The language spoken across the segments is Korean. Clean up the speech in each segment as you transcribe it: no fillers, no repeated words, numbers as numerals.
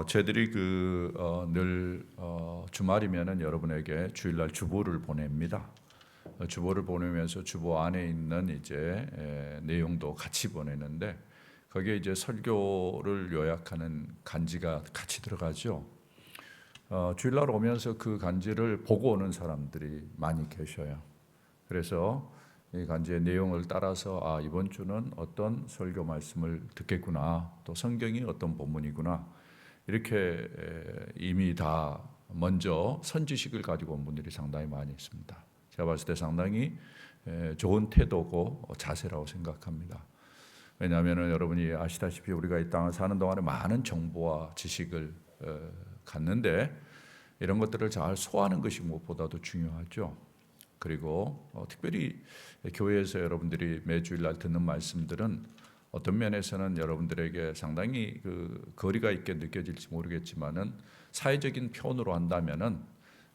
저희들이 늘 주말이면은 여러분에게 주일날 주보를 보냅니다. 주보를 보내면서 주보 안에 있는 이제 내용도 같이 보내는데 거기에 이제 설교를 요약하는 간지가 같이 들어가죠. 주일날 오면서 그 간지를 보고 오는 사람들이 많이 계셔요. 그래서 이 간지의 내용을 따라서 이번 주는 어떤 설교 말씀을 듣겠구나, 또 성경이 어떤 본문이구나, 이렇게 이미 다 먼저 선지식을 가지고 온 분들이 상당히 많이 있습니다. 제가 봤을 때 상당히 좋은 태도고 자세라고 생각합니다. 왜냐하면 여러분이 아시다시피 우리가 이 땅을 사는 동안에 많은 정보와 지식을 갖는데 이런 것들을 잘 소화하는 것이 무엇보다도 중요하죠. 그리고 특별히 교회에서 여러분들이 매주일날 듣는 말씀들은 어떤 면에서는 여러분들에게 상당히 거리가 있게 느껴질지 모르겠지만은 사회적인 표현으로 한다면은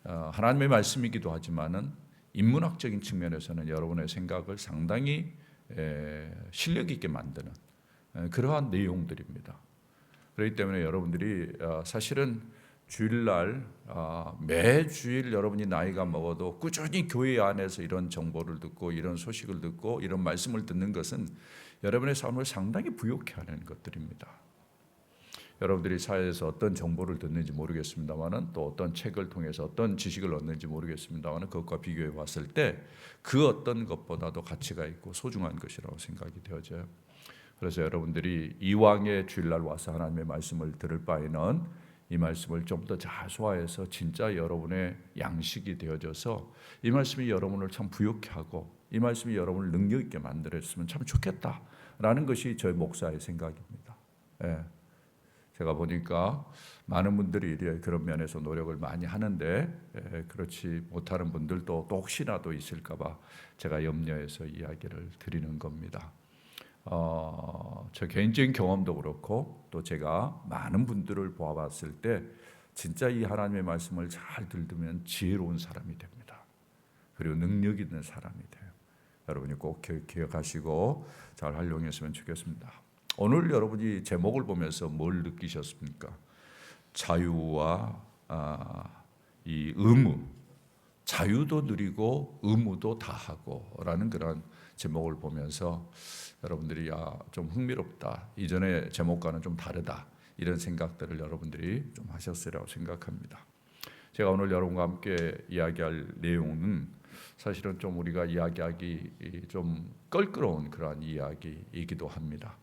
하나님의 말씀이기도 하지만은 인문학적인 측면에서는 여러분의 생각을 상당히 실력 있게 만드는 그러한 내용들입니다. 그렇기 때문에 여러분들이 사실은 주일날 매주일 여러분이 나이가 먹어도 꾸준히 교회 안에서 이런 정보를 듣고 이런 소식을 듣고 이런 말씀을 듣는 것은 여러분의 삶을 상당히 부욕해 하는 것들입니다. 여러분들이 사회에서 어떤 정보를 듣는지 모르겠습니다만은 또 어떤 책을 통해서 어떤 지식을 얻는지 모르겠습니다만은 그것과 비교해 봤을 때 그 어떤 것보다도 가치가 있고 소중한 것이라고 생각이 되어져요. 그래서 여러분들이 이왕에 주일날 와서 하나님의 말씀을 들을 바에는 이 말씀을 좀 더 잘 소화해서 진짜 여러분의 양식이 되어져서 이 말씀이 여러분을 참 부욕해 하고 이 말씀이 여러분을 능력 있게 만들었으면 참 좋겠다라는 것이 저희 목사의 생각입니다. 제가 보니까 많은 분들이 그런 면에서 노력을 많이 하는데 그렇지 못하는 분들도 또 혹시라도 있을까 봐 제가 염려해서 이야기를 드리는 겁니다. 저 개인적인 경험도 그렇고 또 제가 많은 분들을 보아봤을 때 진짜 이 하나님의 말씀을 잘 들으면 지혜로운 사람이 됩니다. 그리고 능력 있는 사람이 돼요. 여러분이 꼭 기억하시고 잘 활용했으면 좋겠습니다. 오늘 여러분이 제목을 보면서 뭘 느끼셨습니까? 자유와 이 의무, 자유도 누리고 의무도 다하고라는 그런 제목을 보면서 여러분들이 좀 흥미롭다, 이전의 제목과는 좀 다르다, 이런 생각들을 여러분들이 좀 하셨으리라고 생각합니다. 제가 오늘 여러분과 함께 이야기할 내용은 사실은 좀 우리가 이야기하기 좀 껄끄러운 그러한 이야기이기도 합니다.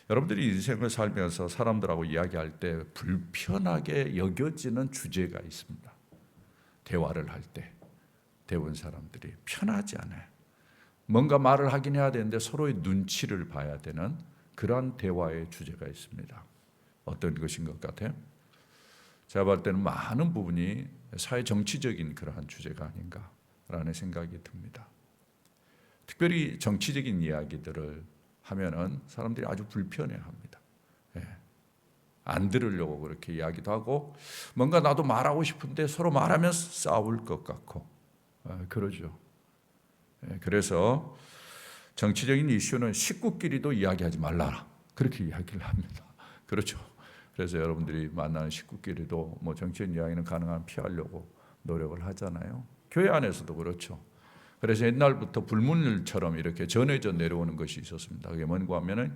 여러분들이 인생을 살면서 사람들하고 이야기할 때 불편하게 여겨지는 주제가 있습니다. 대화를 할 때 대부분 사람들이 편하지 않아요. 뭔가 말을 하긴 해야 되는데 서로의 눈치를 봐야 되는 그러한 대화의 주제가 있습니다. 어떤 것인 것 같아요? 제가 볼 때는 많은 부분이 사회 정치적인 그러한 주제가 아닌가라는 생각이 듭니다. 특별히 정치적인 이야기들을 하면은 사람들이 아주 불편해합니다. 안 들으려고 그렇게 이야기도 하고 뭔가 나도 말하고 싶은데 서로 말하면 싸울 것 같고 그러죠. 그래서 정치적인 이슈는 식구끼리도 이야기하지 말라 그렇게 이야기를 합니다. 그렇죠. 그래서 여러분들이 만나는 식구끼리도 뭐 정치적인 이야기는 가능한 피하려고 노력을 하잖아요. 교회 안에서도 그렇죠. 그래서 옛날부터 불문율처럼 이렇게 전해져 내려오는 것이 있었습니다. 그게 뭔가 하면은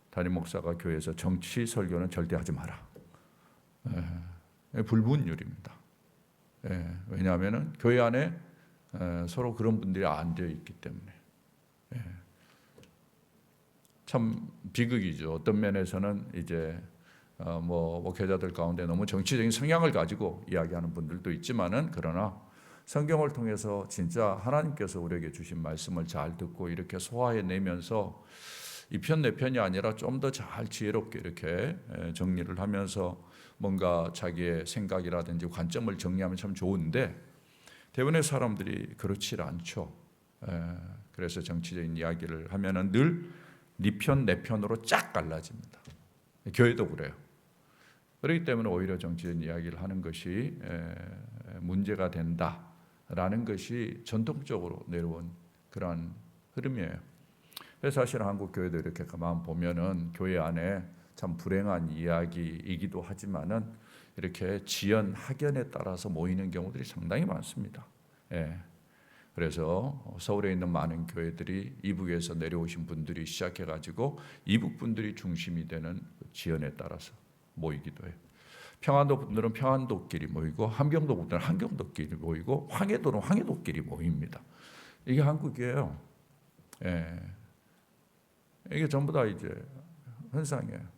담임 목사가 교회에서 정치 설교는 절대 하지 마라. 불문율입니다. 왜냐하면은 교회 안에 서로 그런 분들이 앉아 있기 때문에 참 비극이죠. 어떤 면에서는 이제 목회자들 가운데 너무 정치적인 성향을 가지고 이야기하는 분들도 있지만은 그러나 성경을 통해서 진짜 하나님께서 우리에게 주신 말씀을 잘 듣고 이렇게 소화해내면서 이 편 내 편이 아니라 좀 더 잘 지혜롭게 이렇게 정리를 하면서 뭔가 자기의 생각이라든지 관점을 정리하면 참 좋은데 대부분의 사람들이 그렇지 않죠. 그래서 정치적인 이야기를 하면은 늘 네 편 내 편으로 쫙 갈라집니다. 교회도 그래요. 그렇기 때문에 오히려 정치적인 이야기를 하는 것이 문제가 된다라는 것이 전통적으로 내려온 그러한 흐름이에요. 그래서 사실 한국 교회도 이렇게 가만 보면은 교회 안에 참 불행한 이야기이기도 하지만은 이렇게 지연 학연에 따라서 모이는 경우들이 상당히 많습니다. 예. 그래서 서울에 있는 많은 교회들이 이북에서 내려오신 분들이 시작해가지고 이북 분들이 중심이 되는 지연에 따라서 모이기도 해요. 평안도 분들은 평안도끼리 모이고 함경도 분들은 함경도끼리 모이고 황해도는 황해도끼리 모입니다. 이게 한국이에요. 예. 이게 전부 다 이제 현상이에요.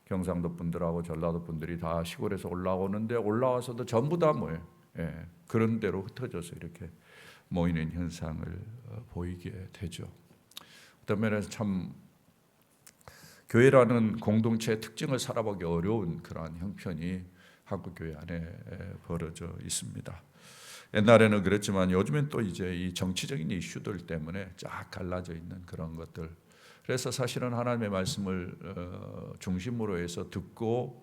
경상도 분들하고 전라도 분들이 다 시골에서 올라오는데 올라와서도 전부 다 뭐예요? 예. 그런 대로 흩어져서 이렇게 모이는 현상을 보이게 되죠. 어떤 면에서 참 교회라는 공동체의 특징을 살아보기 어려운 그러한 형편이 한국 교회 안에 벌어져 있습니다. 옛날에는 그랬지만 요즘엔 또 이제 이 정치적인 이슈들 때문에 쫙 갈라져 있는 그런 것들. 그래서 사실은 하나님의 말씀을 중심으로 해서 듣고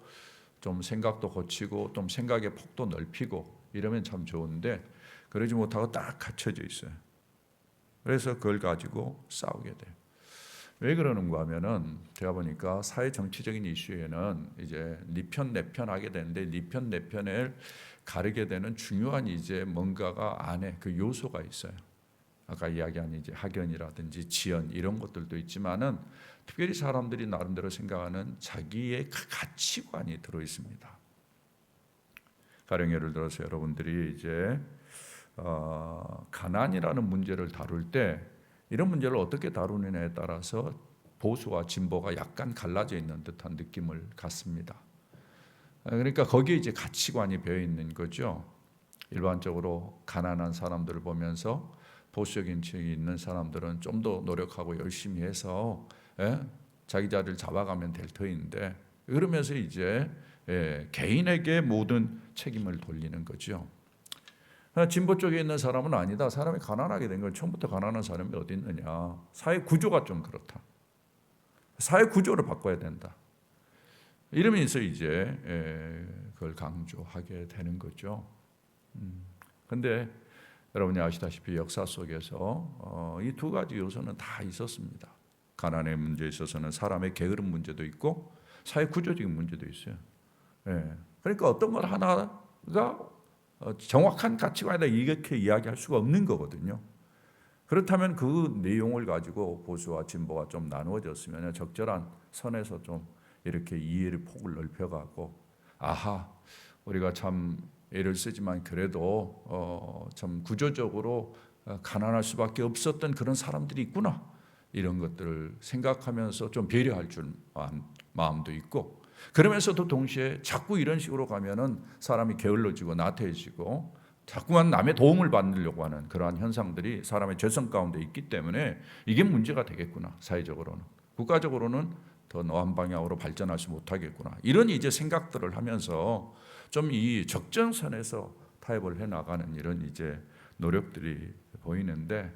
좀 생각도 고치고 좀 생각의 폭도 넓히고 이러면 참 좋은데 그러지 못하고 딱 갇혀져 있어요. 그래서 그걸 가지고 싸우게 돼요. 왜 그러는가 하면은 제가 보니까 사회 정치적인 이슈에는 이제 네 편 내 편 하게 되는데 네 편 내 편을 가르게 되는 중요한 이제 뭔가가 안에 그 요소가 있어요. 아까 이야기한 이제 학연이라든지 지연 이런 것들도 있지만은 특별히 사람들이 나름대로 생각하는 자기의 가치관이 들어 있습니다. 가령 예를 들어서 여러분들이 이제 가난이라는 문제를 다룰 때 이런 문제를 어떻게 다루느냐에 따라서 보수와 진보가 약간 갈라져 있는 듯한 느낌을 갖습니다. 그러니까 거기에 이제 가치관이 배어 있는 거죠. 일반적으로 가난한 사람들을 보면서 보수적인 층이 있는 사람들은 좀 더 노력하고 열심히 해서 자기 자리를 잡아가면 될 터인데 그러면서 이제 개인에게 모든 책임을 돌리는 거죠. 진보 쪽에 있는 사람은 아니다. 사람이 가난하게 된 건 처음부터 가난한 사람이 어디 있느냐. 사회 구조가 좀 그렇다. 사회 구조를 바꿔야 된다. 이러면서 이제 그걸 강조하게 되는 거죠. 그런데 여러분이 아시다시피 역사 속에서 이 두 가지 요소는 다 있었습니다. 가난의 문제에 있어서는 사람의 게으름 문제도 있고 사회 구조적인 문제도 있어요. 그러니까 어떤 걸 하나가 정확한 가치관이다 이렇게 이야기할 수가 없는 거거든요. 그렇다면 그 내용을 가지고 보수와 진보가 좀 나누어졌으면 적절한 선에서 좀 이렇게 이해의 폭을 넓혀가고 아하 우리가 참 애를 쓰지만 그래도 참 구조적으로 가난할 수밖에 없었던 그런 사람들이 있구나 이런 것들을 생각하면서 좀 배려할 줄 마음도 있고 그러면서도 동시에 자꾸 이런 식으로 가면은 사람이 게을러지고 나태해지고 자꾸만 남의 도움을 받으려고 하는 그러한 현상들이 사람의 죄성 가운데 있기 때문에 이게 문제가 되겠구나. 사회적으로는 국가적으로는 더 노한 방향으로 발전하지 못하겠구나. 이런 이제 생각들을 하면서 좀 이 적정선에서 타협을 해 나가는 이런 이제 노력들이 보이는데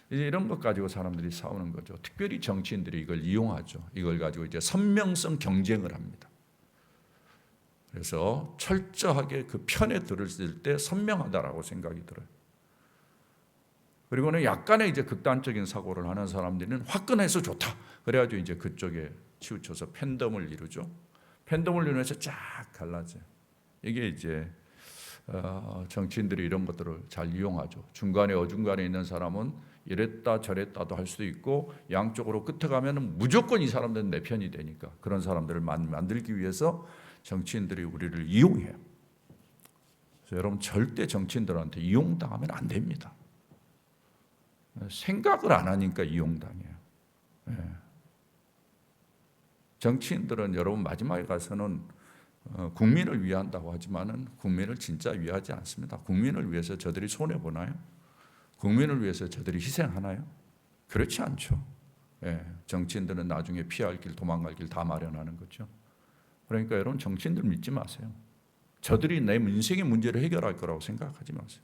이제 이런 것 가지고 사람들이 싸우는 거죠. 특별히 정치인들이 이걸 이용하죠. 이걸 가지고 이제 선명성 경쟁을 합니다. 그래서 철저하게 그 편에 들었을 때 선명하다라고 생각이 들어요. 그리고는 약간의 이제 극단적인 사고를 하는 사람들은 화끈해서 좋다. 그래가지고 이제 그쪽에 치우쳐서 팬덤을 이루죠. 팬덤을 이루면서 쫙 갈라져요. 이게 이제 정치인들이 이런 것들을 잘 이용하죠. 중간에 어중간에 있는 사람은 이랬다 저랬다도 할 수도 있고 양쪽으로 끝에 가면 무조건 이 사람들은 내 편이 되니까 그런 사람들을 만들기 위해서 정치인들이 우리를 이용해요. 그래서 여러분 절대 정치인들한테 이용당하면 안 됩니다. 생각을 안 하니까 이용당해요. 정치인들은 여러분 마지막에 가서는 국민을 위한다고 하지만은 국민을 진짜 위하지 않습니다. 국민을 위해서 저들이 손해 보나요? 국민을 위해서 저들이 희생하나요? 그렇지 않죠. 정치인들은 나중에 피할 길, 도망갈 길 다 마련하는 거죠. 그러니까 여러분 정치인들 믿지 마세요. 저들이 내 인생의 문제를 해결할 거라고 생각하지 마세요.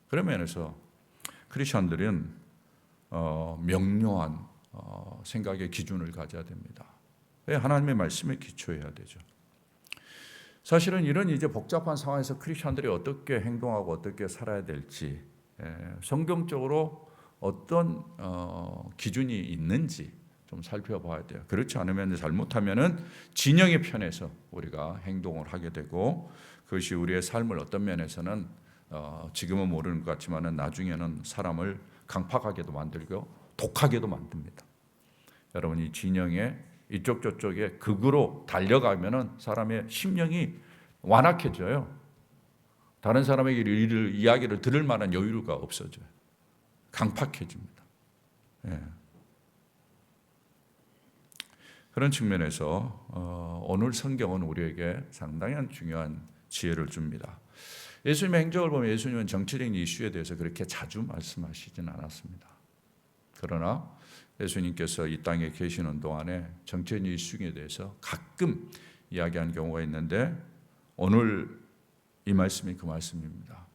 그런 면에서 크리스천들은 명료한 생각의 기준을 가져야 됩니다. 하나님의 말씀에 기초해야 되죠. 사실은 이런 이제 복잡한 상황에서 크리스천들이 어떻게 행동하고 어떻게 살아야 될지 성경적으로 어떤 기준이 있는지 좀 살펴봐야 돼요. 그렇지 않으면 잘못하면은 진영의 편에서 우리가 행동을 하게 되고 그것이 우리의 삶을 어떤 면에서는 지금은 모르는 것 같지만은 나중에는 사람을 강팍하게도 만들고 독하게도 만듭니다. 여러분 이 진영에 이쪽 저쪽에 극으로 달려가면은 사람의 심령이 완악해져요. 다른 사람에게 이야기를 들을 만한 여유가 없어져요. 강팍해집니다. 예. 그런 측면에서 오늘 성경은 우리에게 상당히 중요한 지혜를 줍니다. 예수님의 행적을 보면 예수님은 정치적인 이슈에 대해서 그렇게 자주 말씀하시진 않았습니다. 그러나 예수님께서 이 땅에 계시는 동안에 정치적인 이슈에 대해서 가끔 이야기한 경우가 있는데 오늘 이 말씀이 그 말씀입니다.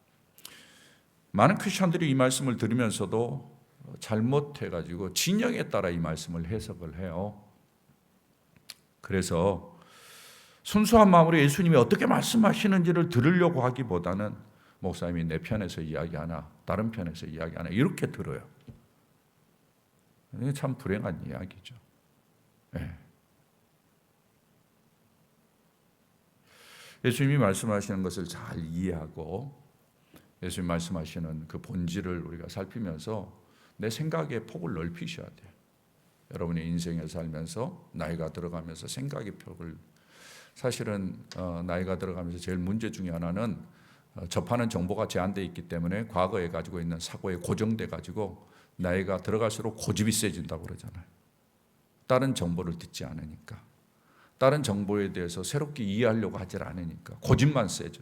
많은 크리스천들이 이 말씀을 들으면서도 잘못해가지고 진영에 따라 이 말씀을 해석을 해요. 그래서 순수한 마음으로 예수님이 어떻게 말씀하시는지를 들으려고 하기보다는 목사님이 내 편에서 이야기하나 다른 편에서 이야기하나 이렇게 들어요. 이게 참 불행한 이야기죠. 네. 예수님이 말씀하시는 것을 잘 이해하고 예수님 말씀하시는 그 본질을 우리가 살피면서 내 생각의 폭을 넓히셔야 돼요. 여러분의 인생을 살면서 나이가 들어가면서 생각의 폭을 사실은 나이가 들어가면서 제일 문제 중에 하나는 접하는 정보가 제한되어 있기 때문에 과거에 가지고 있는 사고에 고정돼 가지고 나이가 들어갈수록 고집이 세진다고 그러잖아요. 다른 정보를 듣지 않으니까 다른 정보에 대해서 새롭게 이해하려고 하지 않으니까 고집만 세져.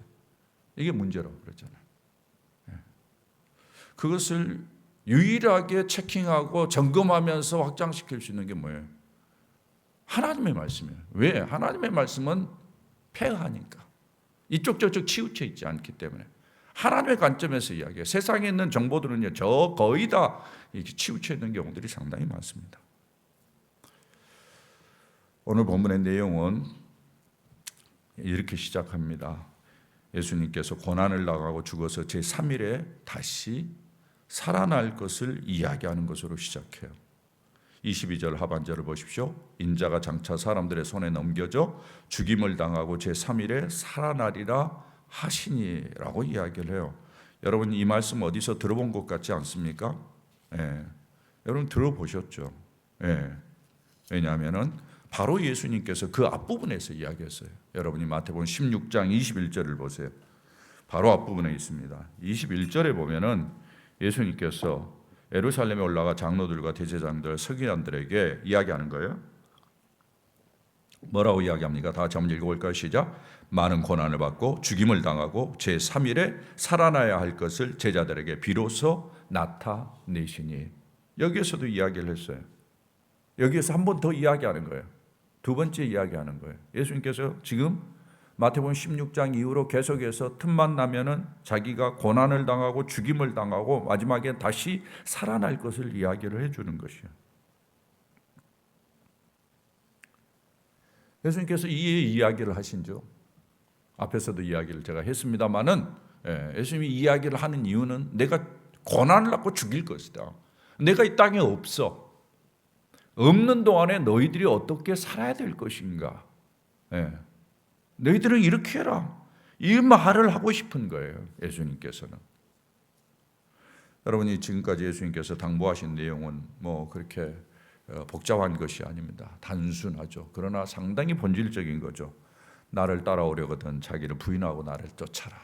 이게 문제라고 그러잖아요. 그것을 유일하게 체킹하고 점검하면서 확장시킬 수 있는 게 뭐예요? 하나님의 말씀이에요. 왜? 하나님의 말씀은 폐허하니까. 이쪽 저쪽 치우쳐 있지 않기 때문에. 하나님의 관점에서 이야기해요. 세상에 있는 정보들은요, 거의 다 이렇게 치우쳐 있는 경우들이 상당히 많습니다. 오늘 본문의 내용은 이렇게 시작합니다. 예수님께서 고난을 당하고 죽어서 제3일에 다시 살아날 것을 이야기하는 것으로 시작해요. 22절 하반절을 보십시오. 인자가 장차 사람들의 손에 넘겨져 죽임을 당하고 제3일에 살아나리라 하시니라고 이야기를 해요. 여러분 이 말씀 어디서 들어본 것 같지 않습니까? 예. 여러분 들어보셨죠? 예. 왜냐하면은 바로 예수님께서 그 앞부분에서 이야기했어요. 여러분이 마태복음 16장 21절을 보세요. 바로 앞부분에 있습니다. 21절에 보면은 예수님께서 예루살렘에 올라가 장로들과 대제사장들, 서기관들에게 이야기하는 거예요. 뭐라고 이야기합니까? 다 같이 한번 읽어볼까요? 시작. 많은 고난을 받고 죽임을 당하고 제3일에 살아나야 할 것을 제자들에게 비로소 나타내시니. 여기에서도 이야기를 했어요. 여기에서 한 번 더 이야기하는 거예요. 두 번째 이야기하는 거예요. 예수님께서 지금 마태복음 16장 이후로 계속해서 틈만 나면은 자기가 고난을 당하고 죽임을 당하고 마지막에 다시 살아날 것을 이야기를 해주는 것이에요. 예수님께서 이 이야기를 하신죠. 앞에서도 이야기를 제가 했습니다만은 예수님이 이야기를 하는 이유는 내가 고난을 받고 죽일 것이다. 내가 이 땅에 없어. 없는 동안에 너희들이 어떻게 살아야 될 것인가. 너희들은 이렇게 해라. 이 말을 하고 싶은 거예요. 예수님께서는. 여러분이 지금까지 예수님께서 당부하신 내용은 뭐 그렇게 복잡한 것이 아닙니다. 단순하죠. 그러나 상당히 본질적인 거죠. 나를 따라오려거든 자기를 부인하고 나를 쫓아라.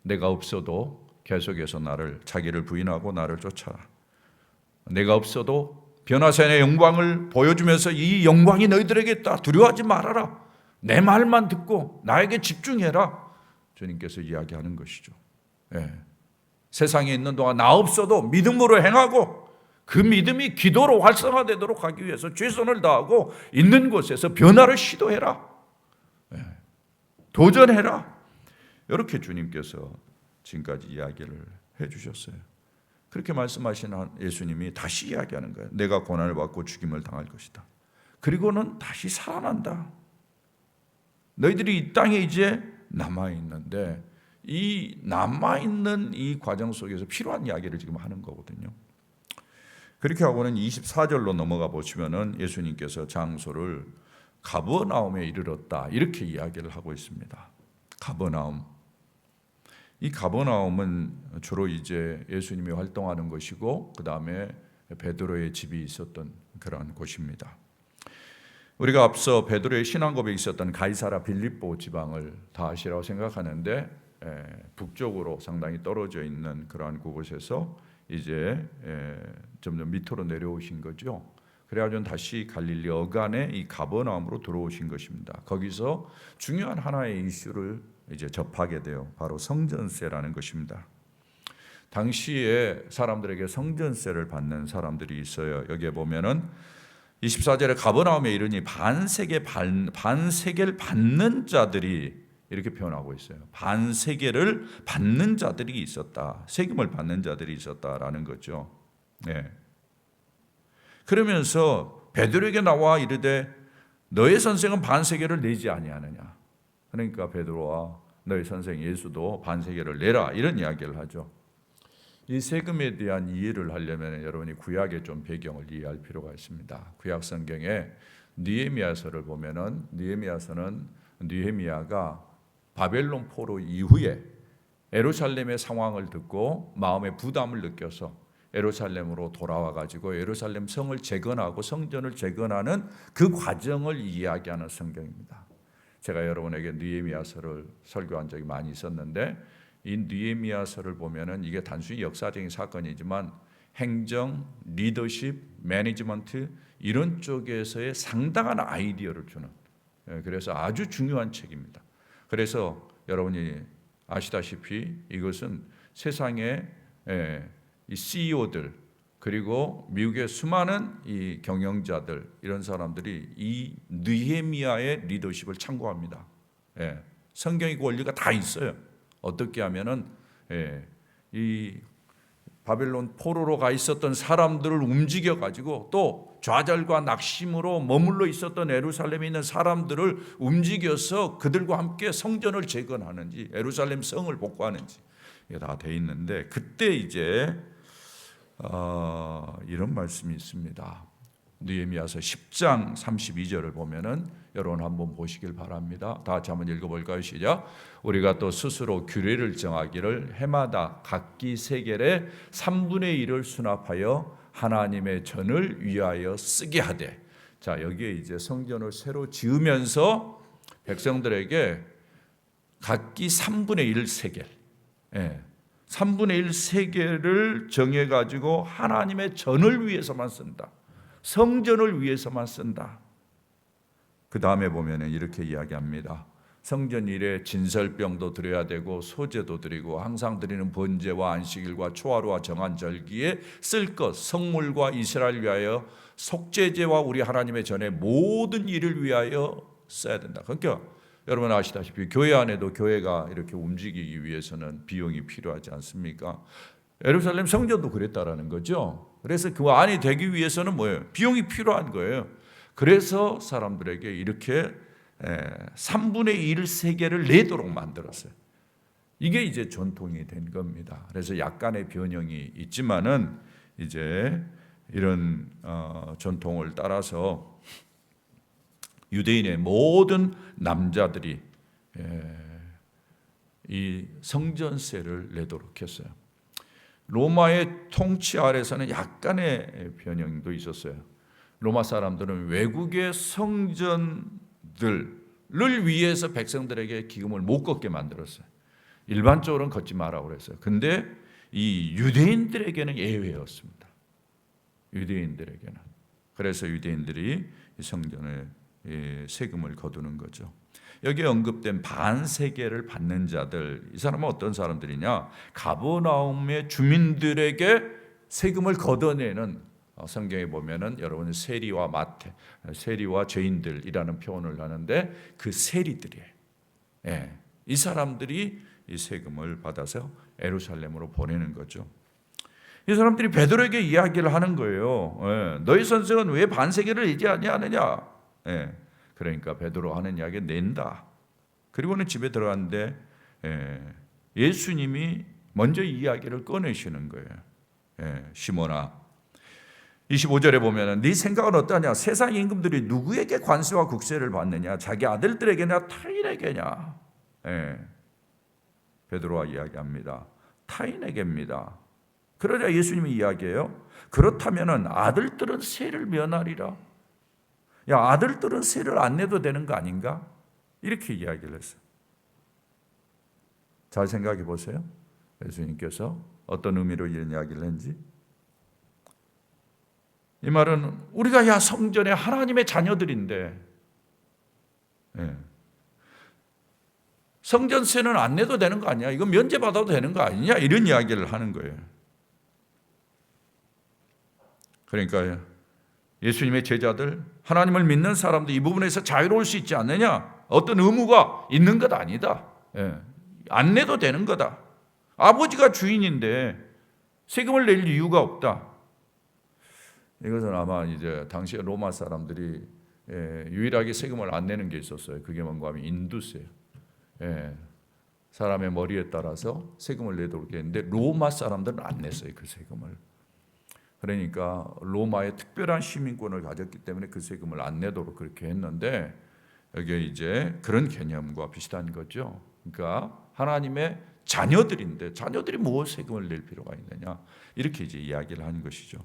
내가 없어도 계속해서 자기를 부인하고 나를 쫓아라. 내가 없어도 변화산의 영광을 보여주면서 이 영광이 너희들에게 있다. 두려워하지 말아라. 내 말만 듣고 나에게 집중해라. 주님께서 이야기하는 것이죠. 세상에 있는 동안 나 없어도 믿음으로 행하고 그 믿음이 기도로 활성화되도록 하기 위해서 최선을 다하고 있는 곳에서 변화를 시도해라. 도전해라. 이렇게 주님께서 지금까지 이야기를 해주셨어요. 그렇게 말씀하시는 예수님이 다시 이야기하는 거예요. 내가 고난을 받고 죽임을 당할 것이다. 그리고는 다시 살아난다. 너희들이 이 땅에 이제 남아있는데 이 남아있는 이 과정 속에서 필요한 이야기를 지금 하는 거거든요. 그렇게 하고는 24절로 넘어가 보시면은 예수님께서 장소를 가버나움에 이르렀다 이렇게 이야기를 하고 있습니다. 가버나움. 이 가버나움은 주로 이제 예수님이 활동하는 곳이고 그 다음에 베드로의 집이 있었던 그런 곳입니다. 우리가 앞서 베드로의 신앙 고백이 있었던 가이사라 빌립보 지방을 다 아시라고 생각하는데 북쪽으로 상당히 떨어져 있는 그러한 그곳에서 이제 점점 밑으로 내려오신 거죠. 그래가지고 다시 갈릴리 어간의 이 가버나움으로 들어오신 것입니다. 거기서 중요한 하나의 이슈를 이제 접하게 돼요. 바로 성전세라는 것입니다. 당시에 사람들에게 성전세를 받는 사람들이 있어요. 여기에 보면은 24절에 가버나움에 이르니 반세계를 받는 자들이 이렇게 표현하고 있어요. 반세계를 받는 자들이 있었다. 세금을 받는 자들이 있었다라는 거죠. 네. 그러면서 베드로에게 나와 이르되 너의 선생은 반세계를 내지 아니하느냐. 그러니까 베드로와 너희 선생 예수도 반세계를 내라 이런 이야기를 하죠. 이 세금에 대한 이해를 하려면 여러분이 구약의 좀 배경을 이해할 필요가 있습니다. 구약 성경에 느헤미야서를 보면은 느헤미야가 바벨론 포로 이후에 예루살렘의 상황을 듣고 마음의 부담을 느껴서 예루살렘으로 돌아와 가지고 예루살렘 성을 재건하고 성전을 재건하는 그 과정을 이야기하는 성경입니다. 제가 여러분에게 느헤미야서를 설교한 적이 많이 있었는데 이 느헤미야서를 보면은 이게 단순히 역사적인 사건이지만 행정, 리더십, 매니지먼트 이런 쪽에서의 상당한 아이디어를 주는 그래서 아주 중요한 책입니다. 그래서 여러분이 아시다시피 이것은 세상의 이 CEO들 그리고 미국의 수많은 이 경영자들 이런 사람들이 이 느헤미야의 리더십을 참고합니다. 성경의 원리가 다 있어요. 어떻게 하면은 이 바벨론 포로로 가 있었던 사람들을 움직여 가지고 또 좌절과 낙심으로 머물러 있었던 예루살렘에 있는 사람들을 움직여서 그들과 함께 성전을 재건하는지 예루살렘 성을 복구하는지 이게 다 돼 있는데 그때 이제 이런 말씀이 있습니다. 느헤미야서 10장 32절을 보면은 여러분 한번 보시길 바랍니다. 다 같이 한번 읽어볼까요? 시작. 우리가 또 스스로 규례를 정하기를 해마다 각기 세겔의 3분의 1을 수납하여 하나님의 전을 위하여 쓰게 하되. 자, 여기에 이제 성전을 새로 지으면서 백성들에게 각기 3분의 1 세겔, 3분의 1 세겔을 정해가지고 하나님의 전을 위해서만 쓴다. 성전을 위해서만 쓴다. 그 다음에 보면 이렇게 이야기합니다. 성전 일에 진설병도 드려야 되고 소제도 드리고 항상 드리는 번제와 안식일과 초하루와 정한 절기에 쓸 것 성물과 이스라엘 위하여 속죄제와 우리 하나님의 전에 모든 일을 위하여 써야 된다. 그러니까 여러분 아시다시피 교회 안에도 교회가 이렇게 움직이기 위해서는 비용이 필요하지 않습니까? 예루살렘 성전도 그랬다라는 거죠. 그래서 그 안이 되기 위해서는 뭐예요? 비용이 필요한 거예요. 그래서 사람들에게 이렇게 3분의 1 세겔을 내도록 만들었어요. 이게 이제 전통이 된 겁니다. 그래서 약간의 변형이 있지만은 이제 이런 전통을 따라서 유대인의 모든 남자들이 이 성전세를 내도록 했어요. 로마의 통치 아래서는 약간의 변형도 있었어요. 로마 사람들은 외국의 성전들을 위해서 백성들에게 기금을 못 걷게 만들었어요. 일반적으로는 걷지 마라고 그랬어요. 근데 이 유대인들에게는 예외였습니다. 유대인들에게는. 그래서 유대인들이 이 성전에 세금을 거두는 거죠. 여기에 언급된 반세계를 받는 자들, 이 사람은 어떤 사람들이냐? 가버나움의 주민들에게 세금을 걷어내는, 성경에 보면은 여러분 세리와 마태, 세리와 죄인들이라는 표현을 하는데 그 세리들이에요. 이 사람들이 이 세금을 받아서 예루살렘으로 보내는 거죠. 이 사람들이 베드로에게 이야기를 하는 거예요. 너희 선생은 왜 반세계를 내지 아니하느냐? 그러니까 베드로 하는 이야기 낸다. 그리고는 집에 들어갔는데 예수님이 먼저 이야기를 꺼내시는 거예요. 시몬아, 25절에 보면은 네 생각은 어떠냐? 세상 임금들이 누구에게 관세와 국세를 받느냐? 자기 아들들에게냐 타인에게냐? 예. 베드로가 이야기합니다. 타인에게입니다. 그러자 예수님이 이야기해요. 그렇다면은 아들들은 세를 면하리라. 야, 아들들은 세를 안 내도 되는 거 아닌가? 이렇게 이야기를 했어요. 잘 생각해 보세요. 예수님께서 어떤 의미로 이런 이야기를 했는지. 이 말은 우리가 야 성전에 하나님의 자녀들인데 성전세는 안 내도 되는 거 아니야? 이거 면제받아도 되는 거 아니냐? 이런 이야기를 하는 거예요. 그러니까 예수님의 제자들, 하나님을 믿는 사람도 이 부분에서 자유로울 수 있지 않느냐? 어떤 의무가 있는 것 아니다. 안 내도 되는 거다. 아버지가 주인인데 세금을 낼 이유가 없다. 이것은 아마 이제 당시에 로마 사람들이 유일하게 세금을 안 내는 게 있었어요. 그게 뭔가 하면 인두세. 사람의 머리에 따라서 세금을 내도록 했는데 로마 사람들은 안 냈어요. 그 세금을. 그러니까 로마의 특별한 시민권을 가졌기 때문에 그 세금을 안 내도록 그렇게 했는데 여기에 이제 그런 개념과 비슷한 거죠. 그러니까 하나님의 자녀들인데 자녀들이 뭐 세금을 낼 필요가 있느냐 이렇게 이제 이야기를 하는 것이죠.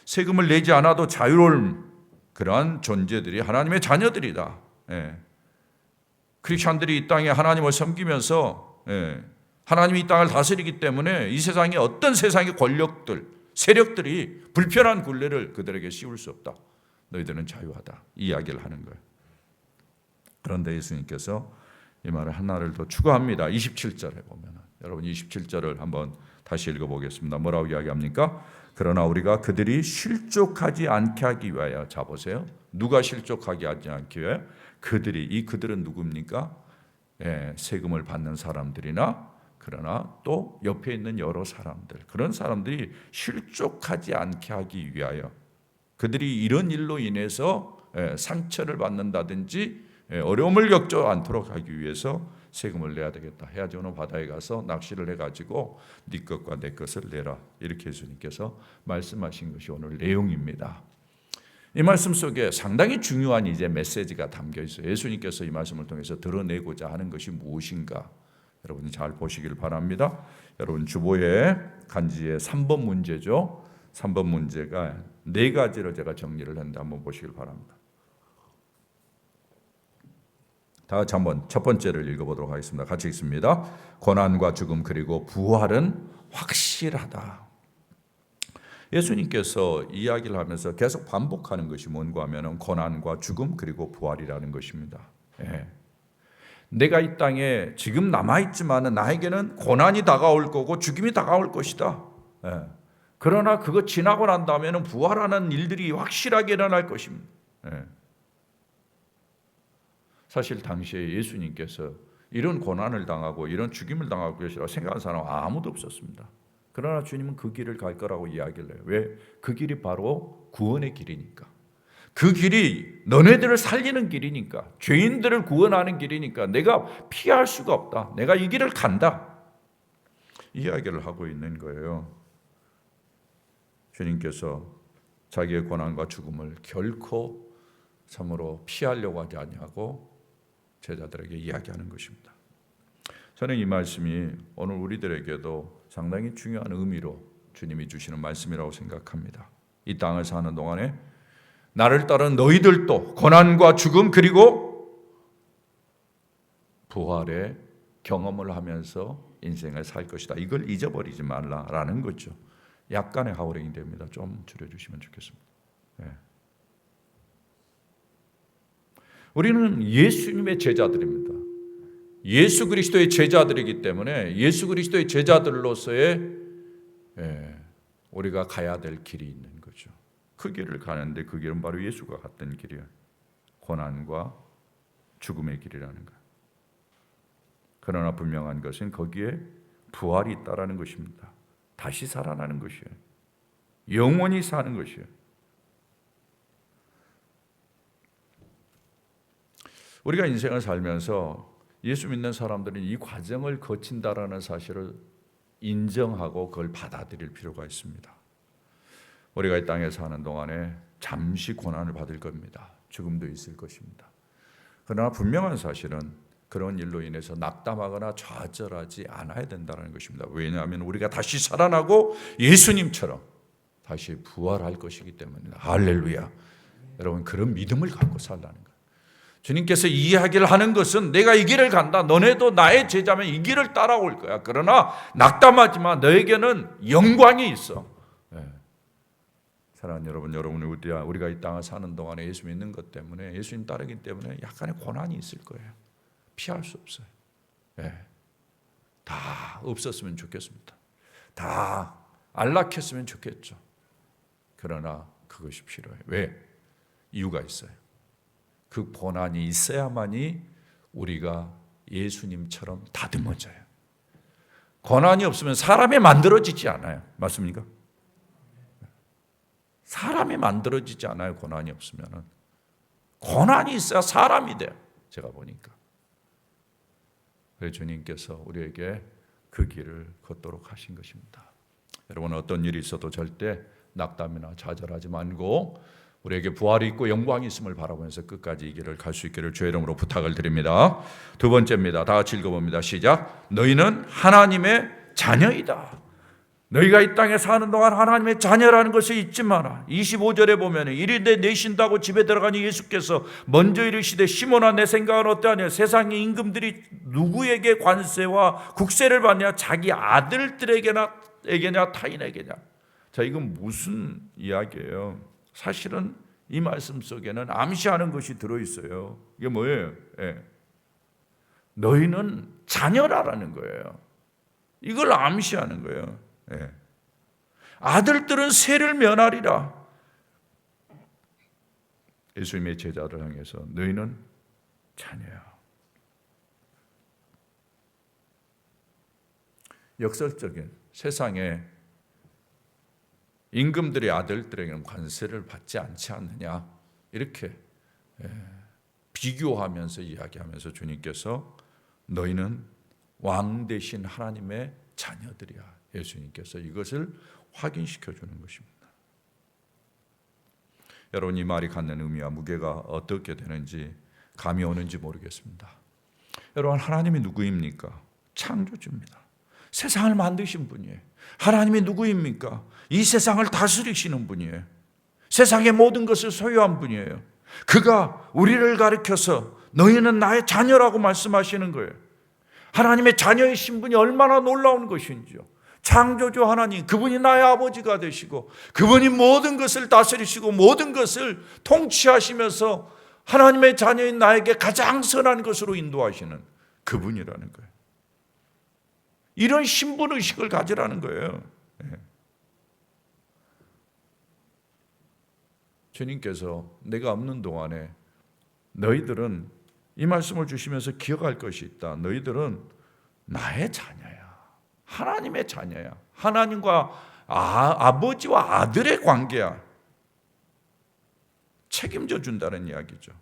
세금을 내지 않아도 자유로운 그러한 존재들이 하나님의 자녀들이다. 크리스천들이 이 땅에 하나님을 섬기면서 하나님이 이 땅을 다스리기 때문에 이 세상에 어떤 세상의 권력들, 세력들이 불편한 굴레를 그들에게 씌울 수 없다. 너희들은 자유하다. 이 이야기를 하는 거예요. 그런데 예수님께서 이 말을 하나를 더 추가합니다. 27절에 보면 여러분 27절을 한번 다시 읽어보겠습니다. 뭐라고 이야기합니까? 그러나 우리가 그들이 실족하지 않게 하기 위하여. 자 보세요. 누가 실족하게 하지 않기 위하여? 그들이. 이 그들은 누굽니까? 세금을 받는 사람들이나 그러나 또 옆에 있는 여러 사람들, 그런 사람들이 실족하지 않게 하기 위하여, 그들이 이런 일로 인해서 상처를 받는다든지 어려움을 겪지 않도록 하기 위해서 세금을 내야 되겠다. 해야지 오늘 바다에 가서 낚시를 해가지고 네 것과 내 것을 내라. 이렇게 예수님께서 말씀하신 것이 오늘 내용입니다. 이 말씀 속에 상당히 중요한 이제 메시지가 담겨 있어요. 예수님께서 이 말씀을 통해서 드러내고자 하는 것이 무엇인가? 여러분이 잘 보시길 바랍니다. 여러분 주보의 간지의 3번 문제죠. 3번 문제가 4가지로 제가 정리를 했는데 한번 보시길 바랍니다. 다 같이 한번 첫 번째를 읽어보도록 하겠습니다. 같이 읽습니다. 고난과 죽음 그리고 부활은 확실하다. 예수님께서 이야기를 하면서 계속 반복하는 것이 뭔가 하면 고난과 죽음 그리고 부활이라는 것입니다. 내가 이 땅에 지금 남아있지만 나에게는 고난이 다가올 거고 죽음이 다가올 것이다. 그러나 그거 지나고 난 다음에는 부활하는 일들이 확실하게 일어날 것입니다. 사실 당시에 예수님께서 이런 고난을 당하고 이런 죽임을 당할 것이라고 생각하는 사람은 아무도 없었습니다. 그러나 주님은 그 길을 갈 거라고 이야기를 해요. 왜? 그 길이 바로 구원의 길이니까. 그 길이 너네들을 살리는 길이니까, 죄인들을 구원하는 길이니까 내가 피할 수가 없다. 내가 이 길을 간다. 이 이야기를 하고 있는 거예요. 주님께서 자기의 고난과 죽음을 결코 참으로 피하려고 하지 아니하고 제자들에게 이야기하는 것입니다. 저는 이 말씀이 오늘 우리들에게도 상당히 중요한 의미로 주님이 주시는 말씀이라고 생각합니다. 이 땅을 사는 동안에 나를 따른 너희들도 고난과 죽음 그리고 부활의 경험을 하면서 인생을 살 것이다. 이걸 잊어버리지 말라라는 거죠. 약간의 하우링이 됩니다. 좀 줄여주시면 좋겠습니다. 우리는 예수님의 제자들입니다. 예수 그리스도의 제자들이기 때문에 예수 그리스도의 제자들로서의 우리가 가야 될 길이 있는 거죠. 그 길을 가는데 그 길은 바로 예수가 갔던 길이에요. 고난과 죽음의 길이라는 것. 그러나 분명한 것은 거기에 부활이 있다라는 것입니다. 다시 살아나는 것이에요. 영원히 사는 것이에요. 우리가 인생을 살면서 예수 믿는 사람들은 이 과정을 거친다라는 사실을 인정하고 그걸 받아들일 필요가 있습니다. 우리가 이 땅에 사는 동안에 잠시 고난을 받을 겁니다. 죽음도 있을 것입니다. 그러나 분명한 사실은 그런 일로 인해서 낙담하거나 좌절하지 않아야 된다는 것입니다. 왜냐하면 우리가 다시 살아나고 예수님처럼 다시 부활할 것이기 때문입니다. 할렐루야. 여러분, 그런 믿음을 갖고 살라는 거예요. 주님께서 이 이야기를 하는 것은 내가 이 길을 간다. 너네도 나의 제자면 이 길을 따라올 거야. 그러나 낙담하지 마. 너에게는 영광이 있어. 사랑하는 여러분, 우리가 이 땅을 사는 동안에 예수 믿는 것 때문에, 예수님 따르기 때문에 약간의 고난이 있을 거예요. 피할 수 없어요. 다 없었으면 좋겠습니다. 다 안락했으면 좋겠죠. 그러나 그것이 필요해요. 왜? 이유가 있어요. 그 고난이 있어야만이 우리가 예수님처럼 다듬어져요. 고난이 없으면 사람이 만들어지지 않아요. 맞습니까? 사람이 만들어지지 않아요. 고난이 없으면. 고난이 있어야 사람이 돼요. 제가 보니까. 그래서 주님께서 우리에게 그 길을 걷도록 하신 것입니다. 여러분, 어떤 일이 있어도 절대 낙담이나 좌절하지 말고 우리에게 부활이 있고 영광이 있음을 바라보면서 끝까지 이 길을 갈 수 있기를 주의 이름으로 부탁을 드립니다. 두 번째입니다. 다 같이 읽어봅니다. 시작. 너희는 하나님의 자녀이다. 너희가 이 땅에 사는 동안 하나님의 자녀라는 것을 잊지 마라. 25절에 보면 이르되 내신다고 집에 들어가니 예수께서 먼저 이르시되 시몬아, 내 생각은 어떠하냐? 세상의 임금들이 누구에게 관세와 국세를 받냐? 자기 아들들에게냐 타인에게냐? 자, 이건 무슨 이야기예요? 사실은 이 말씀 속에는 암시하는 것이 들어있어요. 이게 뭐예요? 너희는 자녀라는 거예요. 이걸 암시하는 거예요. 아들들은 세를 면하리라. 예수님의 제자를 향해서 너희는 자녀야. 역설적인 세상에 임금들의 아들들에게는 관세를 받지 않지 않느냐, 이렇게 비교하면서 이야기하면서 주님께서 너희는 왕 되신 하나님의 자녀들이야. 예수님께서 이것을 확인시켜 주는 것입니다. 여러분, 이 말이 갖는 의미와 무게가 어떻게 되는지 감이 오는지 모르겠습니다. 여러분, 하나님이 누구입니까? 창조주입니다. 세상을 만드신 분이에요. 하나님이 누구입니까? 이 세상을 다스리시는 분이에요. 세상의 모든 것을 소유한 분이에요. 그가 우리를 가리켜서 너희는 나의 자녀라고 말씀하시는 거예요. 하나님의 자녀의 신분이 얼마나 놀라운 것인지요. 창조주 하나님, 그분이 나의 아버지가 되시고 그분이 모든 것을 다스리시고 모든 것을 통치하시면서 하나님의 자녀인 나에게 가장 선한 것으로 인도하시는 그분이라는 거예요. 이런 신분의식을 가지라는 거예요. 주님께서 내가 없는 동안에 너희들은 이 말씀을 주시면서 기억할 것이 있다. 너희들은 나의 자녀야. 하나님의 자녀야. 하나님과 아버지와 아들의 관계야. 책임져 준다는 이야기죠.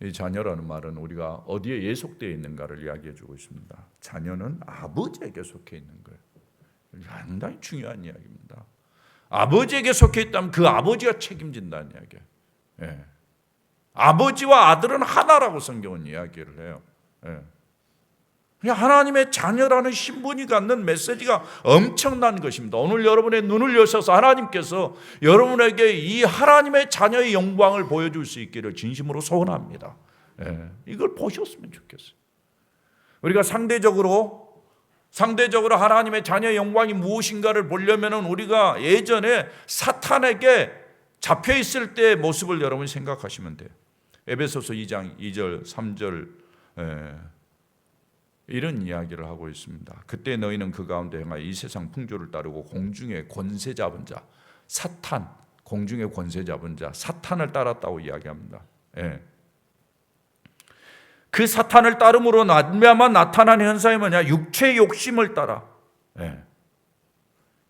이 자녀라는 말은 우리가 어디에 예속되어 있는가를 이야기해 주고 있습니다. 자녀는 아버지에게 속해 있는 거예요. 상당히 중요한 이야기입니다. 아버지에게 속해 있다면 그 아버지가 책임진다는 이야기예요. 아버지와 아들은 하나라고 성경은 이야기를 해요. 하나님의 자녀라는 신분이 갖는 메시지가 엄청난 것입니다. 오늘 여러분의 눈을 여셔서 하나님께서 여러분에게 이 하나님의 자녀의 영광을 보여줄 수 있기를 진심으로 소원합니다. 이걸 보셨으면 좋겠어요. 우리가 상대적으로 하나님의 자녀의 영광이 무엇인가를 보려면 우리가 예전에 사탄에게 잡혀 있을 때의 모습을 여러분이 생각하시면 돼요. 에베소서 2장 2절 3절 이런 이야기를 하고 있습니다. 그때 너희는 그 가운데 행하여 이 세상 풍조를 따르고 공중의 권세 잡은 자 사탄, 공중의 권세 잡은 자 사탄을 따랐다고 이야기합니다. 그 사탄을 따름으로 말미암아 나타난 현상이 뭐냐? 육체의 욕심을 따라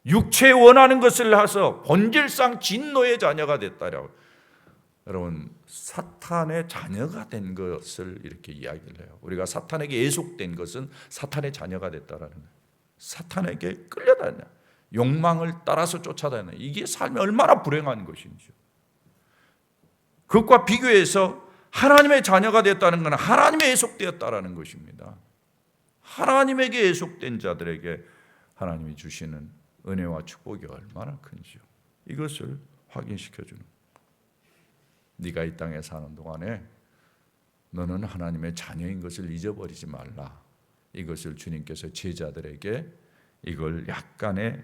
육체에 원하는 것을 해서 본질상 진노의 자녀가 됐다라고. 여러분, 사탄의 자녀가 된 것을 이렇게 이야기를 해요. 우리가 사탄에게 예속된 것은 사탄의 자녀가 됐다라는 거예요. 사탄에게 끌려다녀. 욕망을 따라서 쫓아다니는, 이게 삶이 얼마나 불행한 것인지. 그것과 비교해서 하나님의 자녀가 되었다는 것은 하나님의 애속되었다라는 것입니다. 하나님에게 애속된 자들에게 하나님이 주시는 은혜와 축복이 얼마나 큰지요. 이것을 확인시켜주는, 네가 이 땅에 사는 동안에 너는 하나님의 자녀인 것을 잊어버리지 말라. 이것을 주님께서 제자들에게 이걸 약간의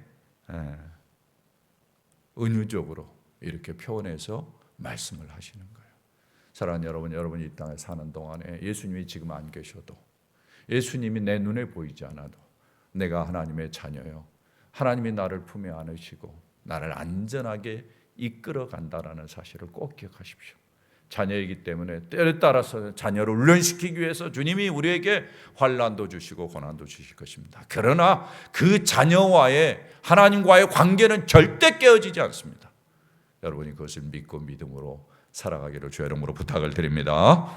은유적으로 이렇게 표현해서 말씀을 하시는 거예요. 사랑하는 여러분, 여러분이 이 땅에 사는 동안에 예수님이 지금 안 계셔도, 예수님이 내 눈에 보이지 않아도 내가 하나님의 자녀요, 하나님이 나를 품에 안으시고 나를 안전하게 이끌어 간다라는 사실을 꼭 기억하십시오. 자녀이기 때문에 때에 따라서 자녀를 훈련시키기 위해서 주님이 우리에게 환난도 주시고 고난도 주실 것입니다. 그러나 그 자녀와의 하나님과의 관계는 절대 깨어지지 않습니다. 여러분이 그것을 믿고 믿음으로 살아가기를 주의 이름으로 부탁을 드립니다.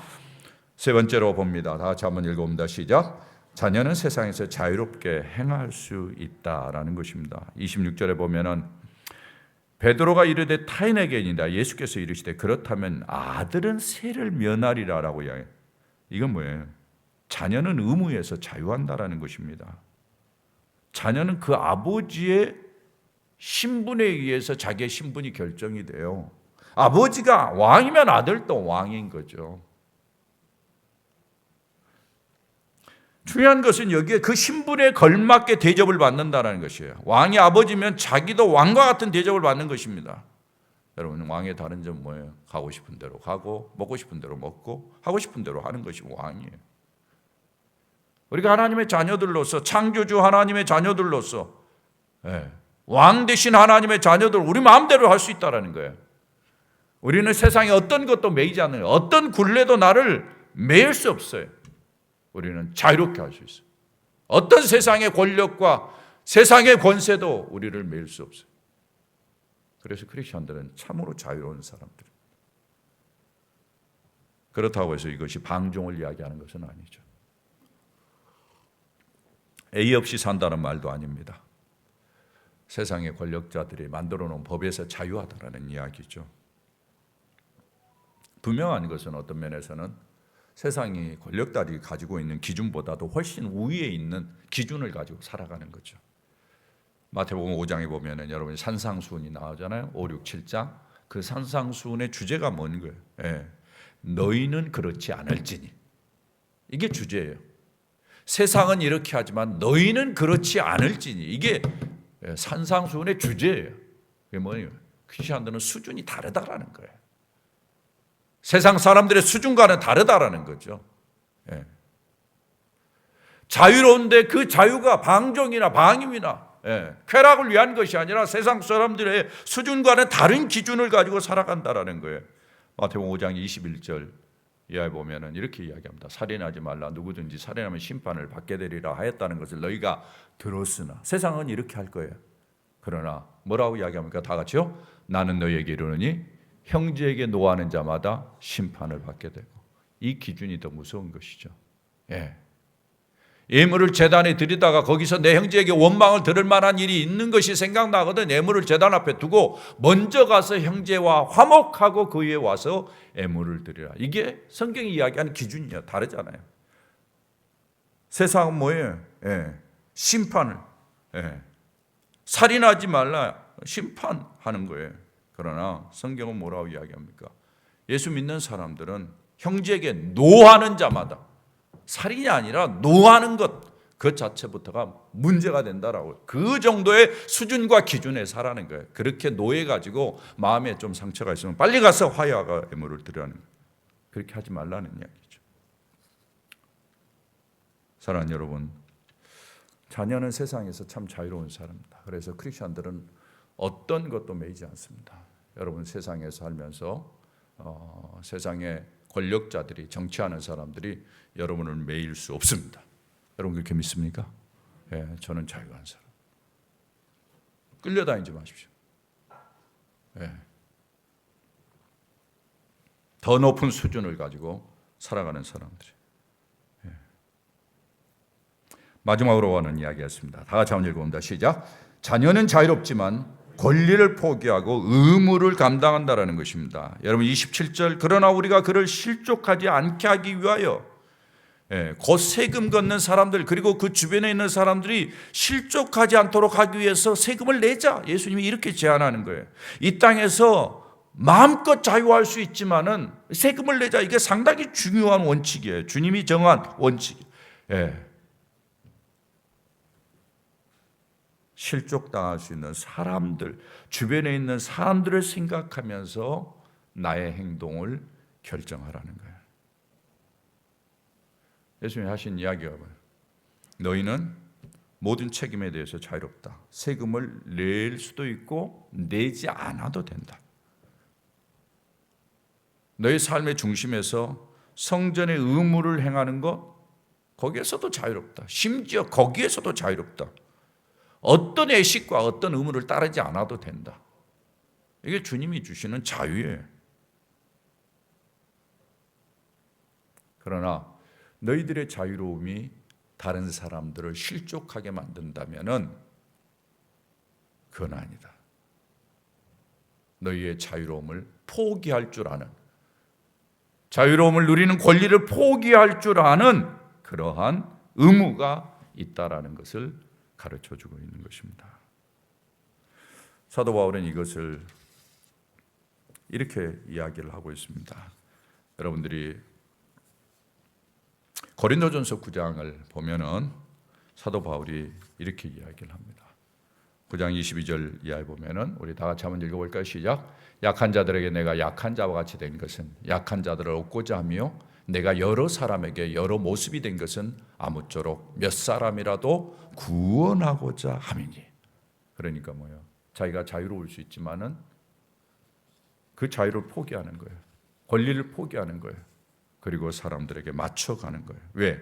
세 번째로 봅니다. 다 같이 한번 읽어봅니다. 시작. 자녀는 세상에서 자유롭게 행할 수 있다라는 것입니다. 26절에 보면은 베드로가 이르되 타인에게이니라. 예수께서 이르시되 그렇다면 아들은 세를 면하리라라고 이야기해요. 이건 뭐예요? 자녀는 의무에서 자유한다라는 것입니다. 자녀는 그 아버지의 신분에 의해서 자기의 신분이 결정이 돼요. 아버지가 왕이면 아들도 왕인 거죠. 중요한 것은 여기에 그 신분에 걸맞게 대접을 받는다는 것이에요. 왕이 아버지면 자기도 왕과 같은 대접을 받는 것입니다. 여러분, 왕의 다른 점은 뭐예요? 가고 싶은 대로 가고 먹고 싶은 대로 먹고 하고 싶은 대로 하는 것이 왕이에요. 우리가 하나님의 자녀들로서, 창조주 하나님의 자녀들로서 왕 대신 하나님의 자녀들 우리 마음대로 할 수 있다는 거예요. 우리는 세상에 어떤 것도 매이지 않는 거예요. 어떤 굴레도 나를 매일 수 없어요. 우리는 자유롭게 할 수 있어요. 어떤 세상의 권력과 세상의 권세도 우리를 매일 수 없어요. 그래서 크리스천들은 참으로 자유로운 사람들. 그렇다고 해서 이것이 방종을 이야기하는 것은 아니죠. A 없이 산다는 말도 아닙니다. 세상의 권력자들이 만들어 놓은 법에서 자유하다라는 이야기죠. 분명한 것은 어떤 면에서는 세상이 권력자들이 가지고 있는 기준보다도 훨씬 우위에 있는 기준을 가지고 살아가는 거죠. 마태복음 5장에 보면은 여러분이 산상수훈이 나오잖아요. 5, 6, 7장. 그 산상수훈의 주제가 뭔 거예요? 너희는 그렇지 않을지니. 이게 주제예요. 세상은 이렇게 하지만 너희는 그렇지 않을지니. 이게 산상수훈의 주제예요. 그게 뭐예요? 크리스천들은 수준이 다르다라는 거예요. 세상 사람들의 수준과는 다르다라는 거죠. 자유로운데 그 자유가 방종이나 방임이나 쾌락을 위한 것이 아니라 세상 사람들의 수준과는 다른 기준을 가지고 살아간다라는 거예요. 마태복음 5장 21절 이하에 보면은 이렇게 이야기합니다. 살인하지 말라. 누구든지 살인하면 심판을 받게 되리라 하였다는 것을 너희가 들었으나. 세상은 이렇게 할 거예요. 그러나 뭐라고 이야기합니까? 다 같이요. 나는 너희에게 이르노니 형제에게 노하는 자마다 심판을 받게 되고. 이 기준이 더 무서운 것이죠. 예물을 제단에 드리다가 거기서 내 형제에게 원망을 들을 만한 일이 있는 것이 생각나거든 예물을 제단 앞에 두고 먼저 가서 형제와 화목하고 그 위에 와서 예물을 드리라. 이게 성경이 이야기하는 기준이야. 다르잖아요. 세상은 뭐예요? 심판을. 살인하지 말라. 심판하는 거예요. 그러나 성경은 뭐라고 이야기합니까? 예수 믿는 사람들은 형제에게 노하는 자마다, 살인이 아니라 노하는 것, 그 자체부터가 문제가 된다라고. 그 정도의 수준과 기준에 살아는 거예요. 그렇게 노해가지고 마음에 좀 상처가 있으면 빨리 가서 화해하고 예물을 드리라는 거예요. 그렇게 하지 말라는 이야기죠. 사랑하는 여러분, 자녀는 세상에서 참 자유로운 사람입니다. 그래서 크리스천들은 어떤 것도 매이지 않습니다. 여러분, 세상에 살면서 세상의 권력자들이, 정치하는 사람들이 여러분을 매일 수 없습니다. 여러분 그렇게 믿습니까? 저는 자유한 사람. 끌려다니지 마십시오. 더 높은 수준을 가지고 살아가는 사람들이. 마지막으로 하는 이야기였습니다. 다 같이 한번 읽어봅니다. 시작. 자녀는 자유롭지만 권리를 포기하고 의무를 감당한다라는 것입니다. 여러분 27절 그러나 우리가 그를 실족하지 않게 하기 위하여 곧 세금 걷는 사람들 그리고 그 주변에 있는 사람들이 실족하지 않도록 하기 위해서 세금을 내자. 예수님이 이렇게 제안하는 거예요. 이 땅에서 마음껏 자유할 수 있지만은 세금을 내자. 이게 상당히 중요한 원칙이에요. 주님이 정한 원칙. 실족당할 수 있는 사람들, 주변에 있는 사람들을 생각하면서 나의 행동을 결정하라는 거예요. 예수님이 하신 이야기가 뭐예요? 너희는 모든 책임에 대해서 자유롭다. 세금을 낼 수도 있고 내지 않아도 된다. 너희 삶의 중심에서 성전의 의무를 행하는 것, 거기에서도 자유롭다. 심지어 거기에서도 자유롭다. 어떤 애식과 어떤 의무를 따르지 않아도 된다. 이게 주님이 주시는 자유예요. 그러나 너희들의 자유로움이 다른 사람들을 실족하게 만든다면은 그건 아니다. 너희의 자유로움을 포기할 줄 아는, 자유로움을 누리는 권리를 포기할 줄 아는 그러한 의무가 있다라는 것을 가르쳐주고 있는 것입니다. 사도 바울은 이것을 이렇게 이야기를 하고 있습니다. 여러분들이 고린도전서 9장을 보면은 사도 바울이 이렇게 이야기를 합니다. 9장 22절 이하에 보면은 우리 다 같이 한번 읽어볼까요? 시작. 약한 자들에게 내가 약한 자와 같이 된 것은 약한 자들을 얻고자 하며 내가 여러 사람에게 여러 모습이 된 것은 아무쪼록 몇 사람이라도 구원하고자 함이니. 그러니까 뭐예요? 자기가 자유로울 수 있지만은 그 자유를 포기하는 거예요. 권리를 포기하는 거예요. 그리고 사람들에게 맞춰가는 거예요. 왜?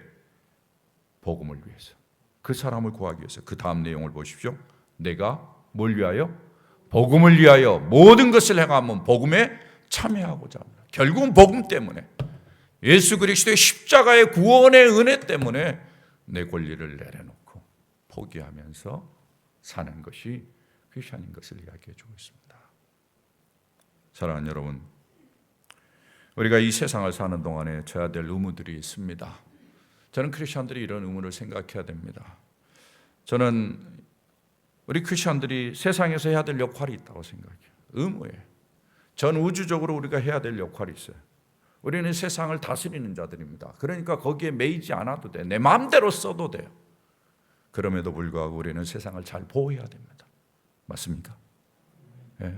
복음을 위해서. 그 사람을 구하기 위해서. 그 다음 내용을 보십시오. 내가 뭘 위하여? 복음을 위하여 모든 것을 행하면 복음에 참여하고자 합니다. 결국은 복음 때문에, 예수 그리스도의 십자가의 구원의 은혜 때문에 내 권리를 내려놓고 포기하면서 사는 것이 크리스천인 것을 이야기해 주고 있습니다. 사랑하는 여러분, 우리가 이 세상을 사는 동안에 져야 될 의무들이 있습니다. 저는 크리스천들이 이런 의무를 생각해야 됩니다. 저는 우리 크리스천들이 세상에서 해야 될 역할이 있다고 생각해요. 의무예요. 전 우주적으로 우리가 해야 될 역할이 있어요. 우리는 세상을 다스리는 자들입니다. 그러니까 거기에 매이지 않아도 돼. 내 마음대로 써도 돼요. 그럼에도 불구하고 우리는 세상을 잘 보호해야 됩니다. 맞습니까?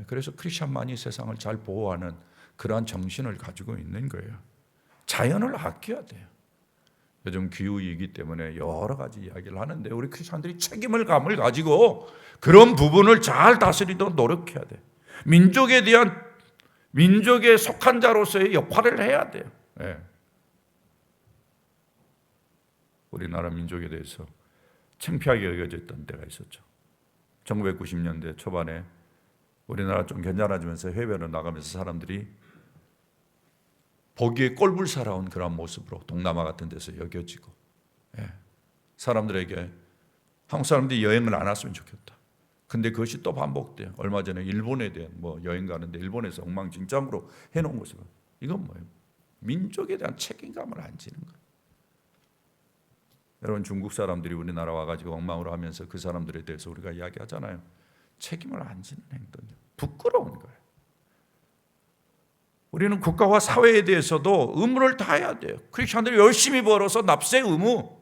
그래서 크리스천만이 세상을 잘 보호하는 그러한 정신을 가지고 있는 거예요. 자연을 아껴야 돼요. 요즘 기후위기 때문에 여러 가지 이야기를 하는데 우리 크리스천들이 책임을 감을 가지고 그런 부분을 잘 다스리도록 노력해야 돼요. 민족에 속한 자로서의 역할을 해야 돼요. 우리나라 민족에 대해서 창피하게 여겨졌던 때가 있었죠. 1990년대 초반에 우리나라 좀 괜찮아지면서 해외로 나가면서 사람들이 보기에 꼴불사라운 그런 모습으로 동남아 같은 데서 여겨지고, 사람들에게 한국 사람들이 여행을 안 왔으면 좋겠다. 근데 그것이 또 반복돼요. 얼마 전에 일본에 대한 여행 가는데 일본에서 엉망진창으로 해놓은 모습은, 이건 뭐예요? 민족에 대한 책임감을 안 지는 거예요. 여러분, 중국 사람들이 우리나라 와가지고 엉망으로 하면서 그 사람들에 대해서 우리가 이야기하잖아요. 책임을 안 지는 행동이에요. 부끄러운 거예요. 우리는 국가와 사회에 대해서도 의무를 다해야 돼요. 크리스천들이 열심히 벌어서 납세 의무,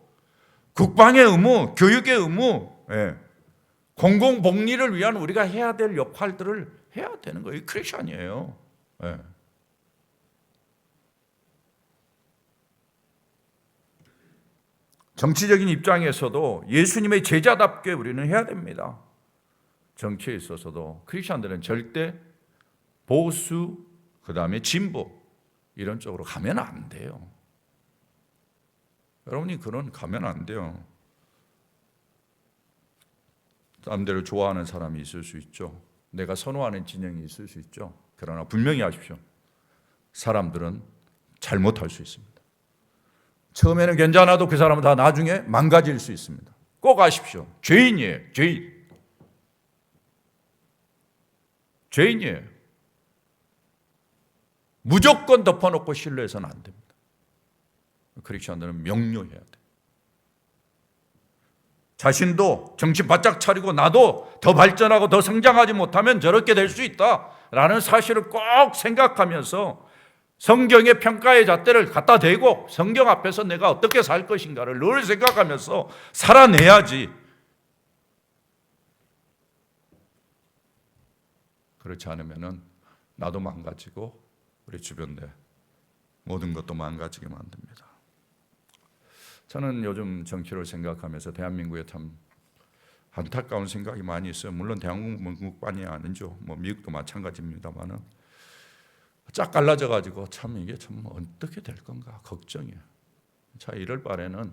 국방의 의무, 교육의 의무, 공공복리를 위한 우리가 해야 될 역할들을 해야 되는 거예요. 크리스천이에요. 정치적인 입장에서도 예수님의 제자답게 우리는 해야 됩니다. 정치에 있어서도 크리스천들은 절대 보수, 그 다음에 진보 이런 쪽으로 가면 안 돼요. 여러분이 그런 가면 안 돼요. 사람들을 좋아하는 사람이 있을 수 있죠. 내가 선호하는 진영이 있을 수 있죠. 그러나 분명히 아십시오. 사람들은 잘못할 수 있습니다. 처음에는 괜찮아도 그 사람은 다 나중에 망가질 수 있습니다. 꼭 아십시오. 죄인이에요. 죄인. 죄인이에요. 무조건 덮어놓고 신뢰해서는 안 됩니다. 크리스천들은 명료해야 돼. 자신도 정신 바짝 차리고 나도 더 발전하고 더 성장하지 못하면 저렇게 될 수 있다라는 사실을 꼭 생각하면서 성경의 평가의 잣대를 갖다 대고 성경 앞에서 내가 어떻게 살 것인가를 늘 생각하면서 살아내야지. 그렇지 않으면 나도 망가지고 우리 주변 내 모든 것도 망가지게 만듭니다. 저는 요즘 정치를 생각하면서 대한민국에 참 안타까운 생각이 많이 있어요. 물론 대한민국만이 아니죠. 미국도 마찬가지입니다만은 쫙 갈라져 가지고 참 이게 참 어떻게 될 건가 걱정이에요. 자, 이럴 바에는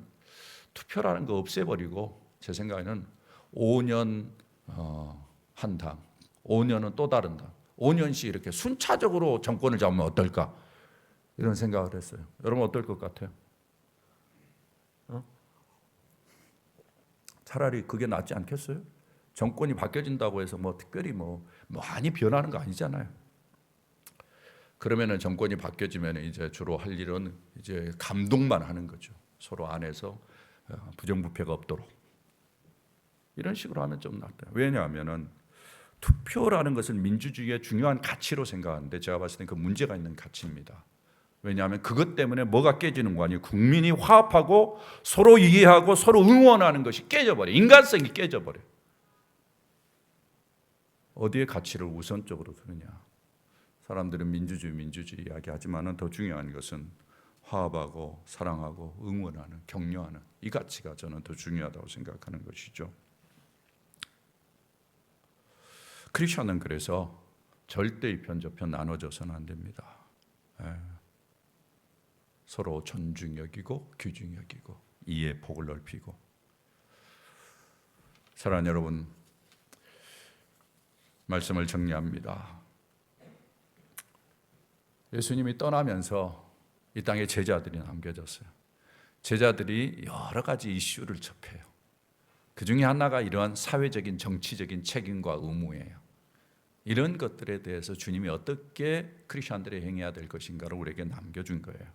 투표라는 거 없애버리고 제 생각에는 5년 한 당, 5년은 또 다른 당, 5년씩 이렇게 순차적으로 정권을 잡으면 어떨까 이런 생각을 했어요. 여러분 어떨 것 같아요? 차라리 그게 낫지 않겠어요? 정권이 바뀌어진다고 해서 특별히 많이 변하는 거 아니잖아요. 그러면은 정권이 바뀌어지면 이제 주로 할 일은 이제 감독만 하는 거죠. 서로 안에서 부정부패가 없도록 이런 식으로 하면 좀 낫다. 왜냐하면은 투표라는 것은 민주주의의 중요한 가치로 생각하는데 제가 봤을 때 그 문제가 있는 가치입니다. 왜냐하면 그것 때문에 뭐가 깨지는 거 아니에요? 국민이 화합하고 서로 이해하고 서로 응원하는 것이 깨져버려. 인간성이 깨져버려. 어디에 가치를 우선적으로 두느냐. 사람들은 민주주의 이야기하지만 더 중요한 것은 화합하고 사랑하고 응원하는 격려하는 이 가치가 저는 더 중요하다고 생각하는 것이죠. 크리스천은 그래서 절대 이 편 저 편 나눠져서는 안 됩니다. 서로 존중 여기고 귀중 여기고 이해 폭을 넓히고. 사랑하는 여러분, 말씀을 정리합니다. 예수님이 떠나면서 이 땅에 제자들이 남겨졌어요. 제자들이 여러 가지 이슈를 접해요. 그 중에 하나가 이러한 사회적인 정치적인 책임과 의무예요. 이런 것들에 대해서 주님이 어떻게 크리스천들이 행해야 될 것인가를 우리에게 남겨준 거예요.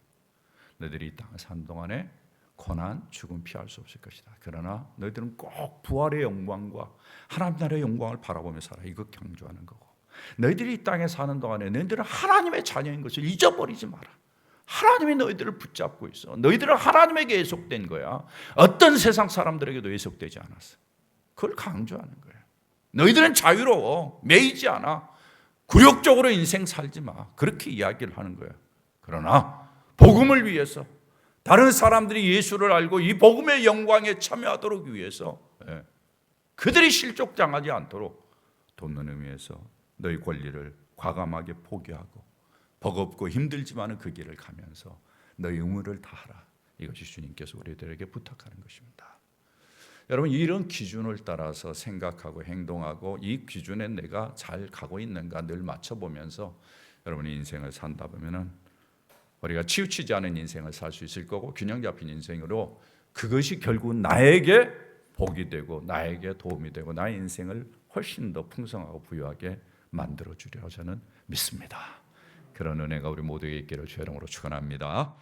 너희들이 이 땅을 사는 동안에 고난, 죽음 피할 수 없을 것이다. 그러나 너희들은 꼭 부활의 영광과 하나님 나라의 영광을 바라보며 살아. 이거 강조하는 거고. 너희들이 이 땅에 사는 동안에 너희들은 하나님의 자녀인 것을 잊어버리지 마라. 하나님이 너희들을 붙잡고 있어. 너희들은 하나님에게 예속된 거야. 어떤 세상 사람들에게도 예속되지 않았어. 그걸 강조하는 거예요. 너희들은 자유로워. 매이지 않아. 굴욕적으로 인생 살지 마. 그렇게 이야기를 하는 거예요. 그러나 복음을 위해서 다른 사람들이 예수를 알고 이 복음의 영광에 참여하도록 위해서 그들이 실족당하지 않도록 돕는 의미에서 너희 권리를 과감하게 포기하고 버겁고 힘들지만 그 길을 가면서 너희 의무를 다하라. 이것이 주님께서 우리들에게 부탁하는 것입니다. 여러분, 이런 기준을 따라서 생각하고 행동하고 이 기준에 내가 잘 가고 있는가 늘 맞춰보면서 여러분의 인생을 산다 보면은 우리가 치우치지 않은 인생을 살 수 있을 거고 균형 잡힌 인생으로 그것이 결국은 나에게 복이 되고 나에게 도움이 되고 나의 인생을 훨씬 더 풍성하고 부유하게 만들어 주리라 저는 믿습니다. 그런 은혜가 우리 모두에게 있기를 주의 이름으로 축원합니다.